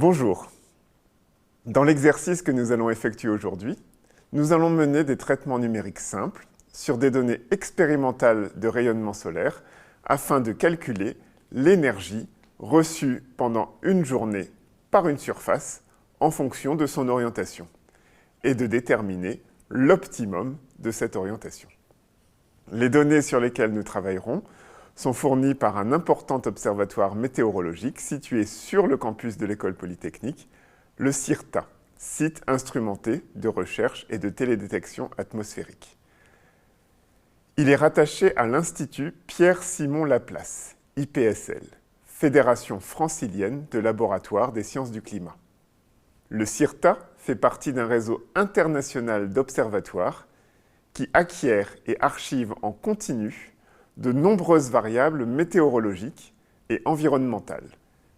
Bonjour. Dans l'exercice que nous allons effectuer aujourd'hui, nous allons mener des traitements numériques simples sur des données expérimentales de rayonnement solaire afin de calculer l'énergie reçue pendant une journée par une surface en fonction de son orientation et de déterminer l'optimum de cette orientation. Les données sur lesquelles nous travaillerons sont fournies par un important observatoire météorologique situé sur le campus de l'École polytechnique, le CIRTA, site instrumenté de recherche et de télédétection atmosphérique. Il est rattaché à l'Institut Pierre-Simon Laplace, IPSL, Fédération francilienne de laboratoires des sciences du climat. Le CIRTA fait partie d'un réseau international d'observatoires qui acquiert et archive en continu de nombreuses variables météorologiques et environnementales,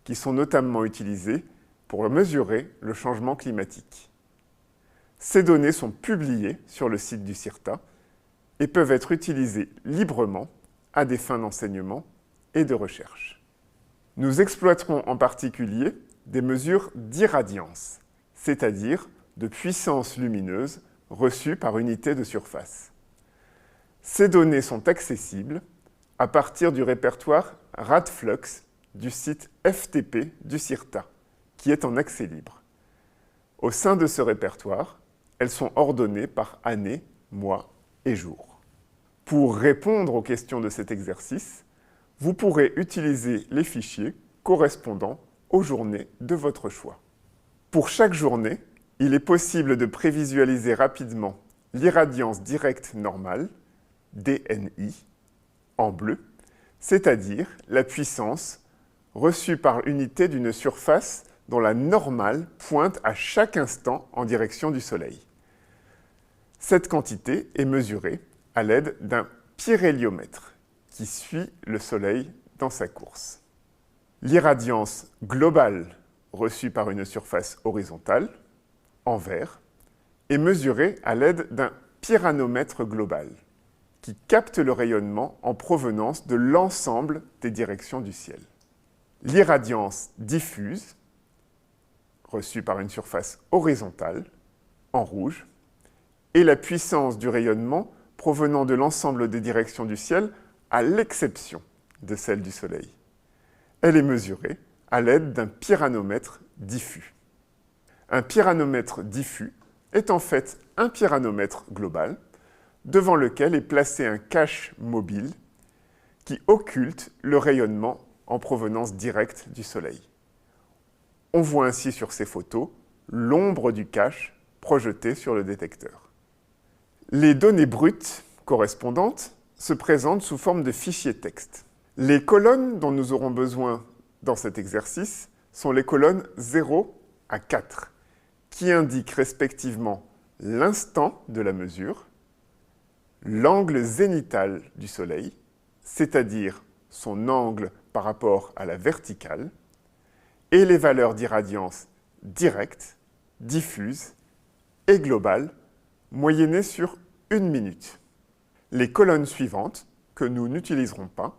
qui sont notamment utilisées pour mesurer le changement climatique. Ces données sont publiées sur le site du CIRTA et peuvent être utilisées librement à des fins d'enseignement et de recherche. Nous exploiterons en particulier des mesures d'irradiance, c'est-à-dire de puissance lumineuse reçue par unité de surface. Ces données sont accessibles à partir du répertoire RadFlux du site FTP du CIRTA, qui est en accès libre. Au sein de ce répertoire, elles sont ordonnées par année, mois et jour. Pour répondre aux questions de cet exercice, vous pourrez utiliser les fichiers correspondant aux journées de votre choix. Pour chaque journée, il est possible de prévisualiser rapidement l'irradiance directe normale, DNI, en bleu, c'est-à-dire la puissance reçue par unité d'une surface dont la normale pointe à chaque instant en direction du Soleil. Cette quantité est mesurée à l'aide d'un pyrhéliomètre qui suit le Soleil dans sa course. L'irradiance globale reçue par une surface horizontale, en vert, est mesurée à l'aide d'un pyranomètre global qui capte le rayonnement en provenance de l'ensemble des directions du ciel. L'irradiance diffuse, reçue par une surface horizontale, en rouge, et la puissance du rayonnement provenant de l'ensemble des directions du ciel, à l'exception de celle du Soleil. Elle est mesurée à l'aide d'un pyranomètre diffus. Un pyranomètre diffus est en fait un pyranomètre global devant lequel est placé un cache mobile qui occulte le rayonnement en provenance directe du Soleil. On voit ainsi sur ces photos l'ombre du cache projetée sur le détecteur. Les données brutes correspondantes se présentent sous forme de fichiers texte. Les colonnes dont nous aurons besoin dans cet exercice sont les colonnes 0 à 4, qui indiquent respectivement l'instant de la mesure, l'angle zénital du Soleil, c'est-à-dire son angle par rapport à la verticale, et les valeurs d'irradiance directe, diffuse et globale, moyennées sur 1 minute. Les colonnes suivantes, que nous n'utiliserons pas,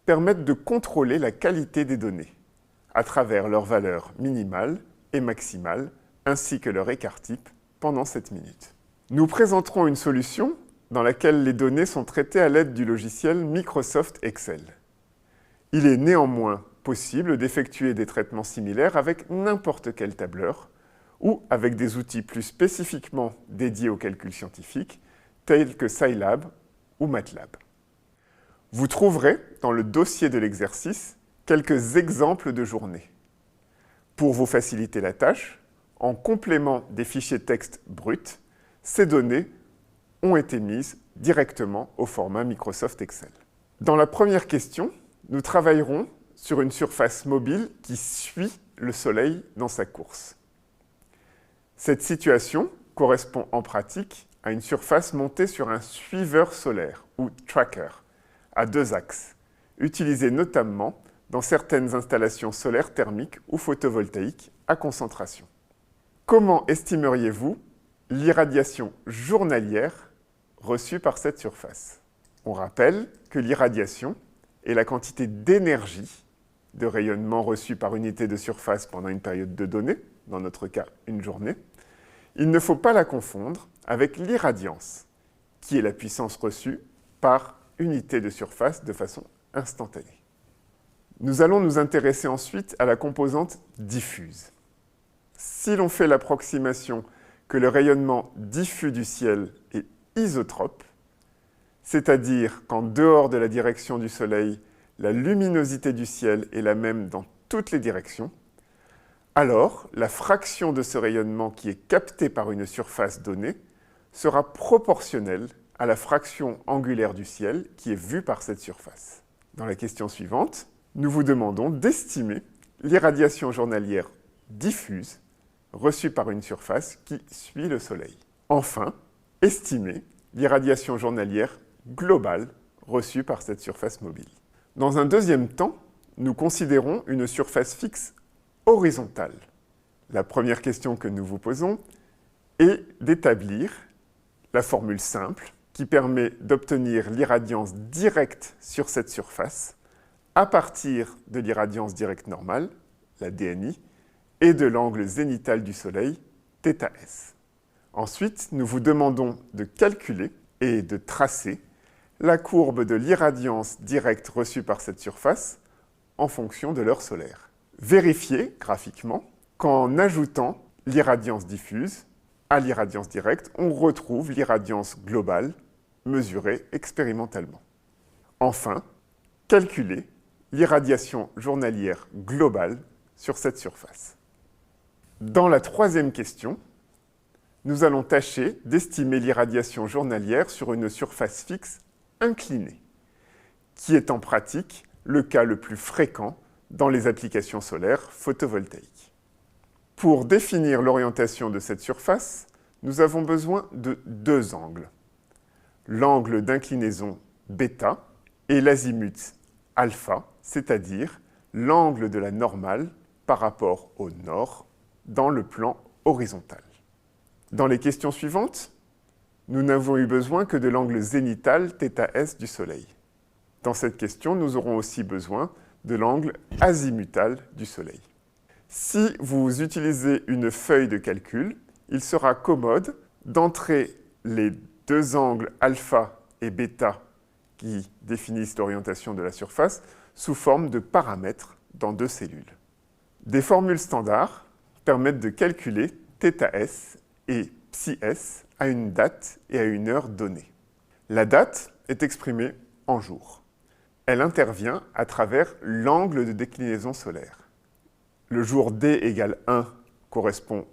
permettent de contrôler la qualité des données, à travers leurs valeurs minimales et maximales, ainsi que leur écart-type pendant 7 minutes. Nous présenterons une solution dans laquelle les données sont traitées à l'aide du logiciel Microsoft Excel. Il est néanmoins possible d'effectuer des traitements similaires avec n'importe quel tableur ou avec des outils plus spécifiquement dédiés au calcul scientifique, tels que Scilab ou MATLAB. Vous trouverez dans le dossier de l'exercice quelques exemples de journées. Pour vous faciliter la tâche, en complément des fichiers texte bruts, ces données ont été mises directement au format Microsoft Excel. Dans la première question, nous travaillerons sur une surface mobile qui suit le Soleil dans sa course. Cette situation correspond en pratique à une surface montée sur un suiveur solaire, ou tracker, à 2 axes, utilisé notamment dans certaines installations solaires thermiques ou photovoltaïques à concentration. Comment estimeriez-vous l'irradiation journalière reçue par cette surface? On rappelle que l'irradiation est la quantité d'énergie de rayonnement reçu par unité de surface pendant une période de donnée, dans notre cas une journée, il ne faut pas la confondre avec l'irradiance, qui est la puissance reçue par unité de surface de façon instantanée. Nous allons nous intéresser ensuite à la composante diffuse. Si l'on fait l'approximation que le rayonnement diffus du ciel est isotrope, c'est-à-dire qu'en dehors de la direction du Soleil, la luminosité du ciel est la même dans toutes les directions, alors la fraction de ce rayonnement qui est capté par une surface donnée sera proportionnelle à la fraction angulaire du ciel qui est vue par cette surface. Dans la question suivante, nous vous demandons d'estimer l'irradiation journalière diffuse reçue par une surface qui suit le Soleil. Enfin, estimer l'irradiation journalière globale reçue par cette surface mobile. Dans un deuxième temps, nous considérons une surface fixe horizontale. La première question que nous vous posons est d'établir la formule simple qui permet d'obtenir l'irradiance directe sur cette surface à partir de l'irradiance directe normale, la DNI, et de l'angle zénital du Soleil, θs. Ensuite, nous vous demandons de calculer et de tracer la courbe de l'irradiance directe reçue par cette surface en fonction de l'heure solaire. Vérifiez graphiquement qu'en ajoutant l'irradiance diffuse à l'irradiance directe, on retrouve l'irradiance globale mesurée expérimentalement. Enfin, calculez l'irradiation journalière globale sur cette surface. Dans la troisième question, nous allons tâcher d'estimer l'irradiation journalière sur une surface fixe inclinée, qui est en pratique le cas le plus fréquent dans les applications solaires photovoltaïques. Pour définir l'orientation de cette surface, nous avons besoin de deux angles. L'angle d'inclinaison β et l'azimut alpha, c'est-à-dire l'angle de la normale par rapport au nord dans le plan horizontal. Dans les questions suivantes, nous n'avons eu besoin que de l'angle zénital θs du Soleil. Dans cette question, nous aurons aussi besoin de l'angle azimutal du Soleil. Si vous utilisez une feuille de calcul, il sera commode d'entrer les deux angles alpha et bêta qui définissent l'orientation de la surface sous forme de paramètres dans deux cellules. Des formules standards permettent de calculer θs et psi-s à une date et à une heure donnée. La date est exprimée en jours. Elle intervient à travers l'angle de déclinaison solaire. Le jour D égale 1 correspond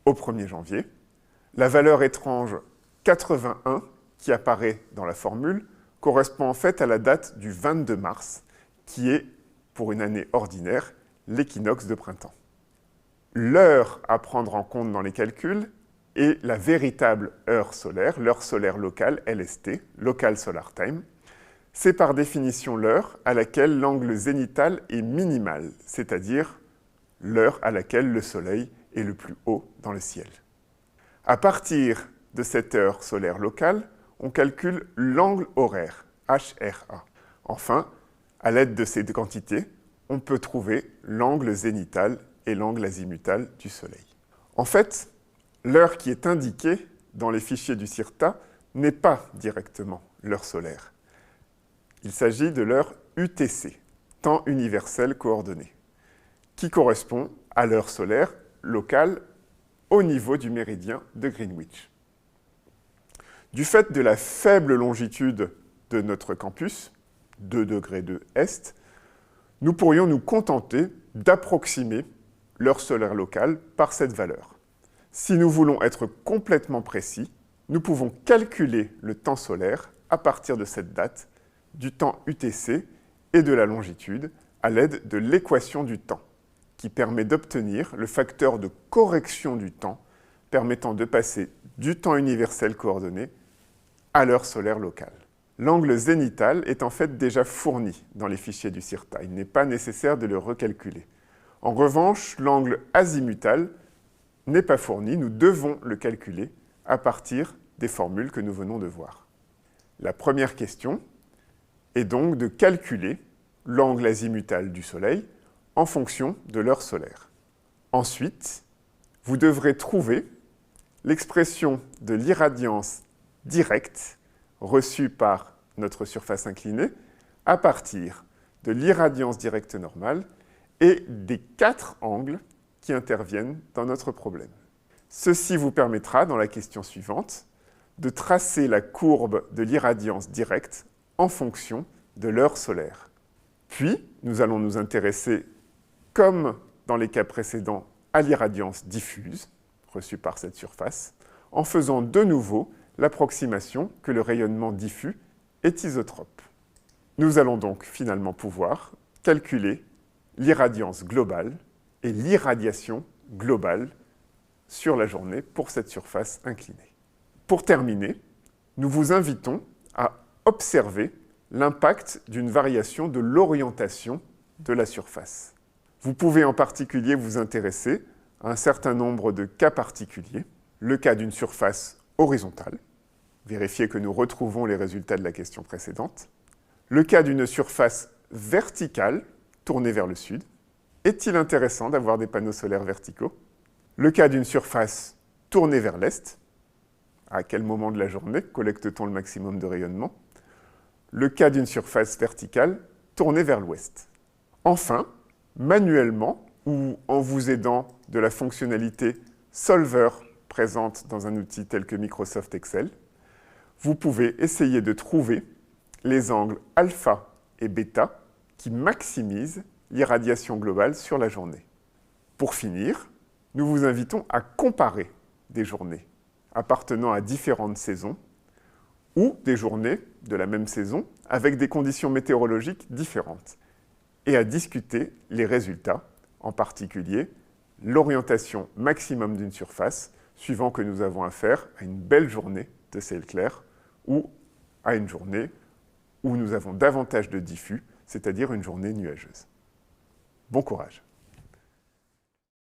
au 1er janvier. La valeur étrange 81 qui apparaît dans la formule correspond en fait à la date du 22 mars, qui est, pour une année ordinaire, l'équinoxe de printemps. L'heure à prendre en compte dans les calculs est la véritable heure solaire locale, LST, Local Solar Time. C'est par définition l'heure à laquelle l'angle zénital est minimal, c'est-à-dire l'heure à laquelle le Soleil est le plus haut dans le ciel. À partir de cette heure solaire locale, on calcule l'angle horaire, HRA. Enfin, à l'aide de ces deux quantités, on peut trouver l'angle zénital et l'angle azimutal du Soleil. En fait, l'heure qui est indiquée dans les fichiers du CIRTA n'est pas directement l'heure solaire. Il s'agit de l'heure UTC, temps universel coordonné, qui correspond à l'heure solaire locale au niveau du méridien de Greenwich. Du fait de la faible longitude de notre campus, 2 degrés de Est, nous pourrions nous contenter d'approximer l'heure solaire locale par cette valeur. Si nous voulons être complètement précis, nous pouvons calculer le temps solaire à partir de cette date, du temps UTC et de la longitude à l'aide de l'équation du temps, qui permet d'obtenir le facteur de correction du temps permettant de passer du temps universel coordonné à l'heure solaire locale. L'angle zénital est en fait déjà fourni dans les fichiers du CIRTA. Il n'est pas nécessaire de le recalculer. En revanche, l'angle azimutal n'est pas fourni. Nous devons le calculer à partir des formules que nous venons de voir. La première question est donc de calculer l'angle azimutal du Soleil en fonction de l'heure solaire. Ensuite, vous devrez trouver l'expression de l'irradiance directe reçue par notre surface inclinée à partir de l'irradiance directe normale et des 4 angles qui interviennent dans notre problème. Ceci vous permettra, dans la question suivante, de tracer la courbe de l'irradiance directe en fonction de l'heure solaire. Puis, nous allons nous intéresser, comme dans les cas précédents, à l'irradiance diffuse, reçue par cette surface, en faisant de nouveau l'approximation que le rayonnement diffus est isotrope. Nous allons donc finalement pouvoir calculer l'irradiance globale et l'irradiation globale sur la journée pour cette surface inclinée. Pour terminer, nous vous invitons à observer l'impact d'une variation de l'orientation de la surface. Vous pouvez en particulier vous intéresser à un certain nombre de cas particuliers. Le cas d'une surface horizontale, vérifiez que nous retrouvons les résultats de la question précédente. Le cas d'une surface verticale, tournée vers le sud. Est-il intéressant d'avoir des panneaux solaires verticaux? Le cas d'une surface tournée vers l'est. À quel moment de la journée collecte-t-on le maximum de rayonnement? Le cas d'une surface verticale tournée vers l'ouest. Enfin, manuellement, ou en vous aidant de la fonctionnalité Solver présente dans un outil tel que Microsoft Excel, vous pouvez essayer de trouver les angles alpha et bêta qui maximisent l'irradiation globale sur la journée. Pour finir, nous vous invitons à comparer des journées appartenant à différentes saisons ou des journées de la même saison avec des conditions météorologiques différentes et à discuter les résultats, en particulier l'orientation maximum d'une surface, suivant que nous avons affaire à une belle journée de ciel clair ou à une journée où nous avons davantage de diffus, c'est-à-dire une journée nuageuse. Bon courage!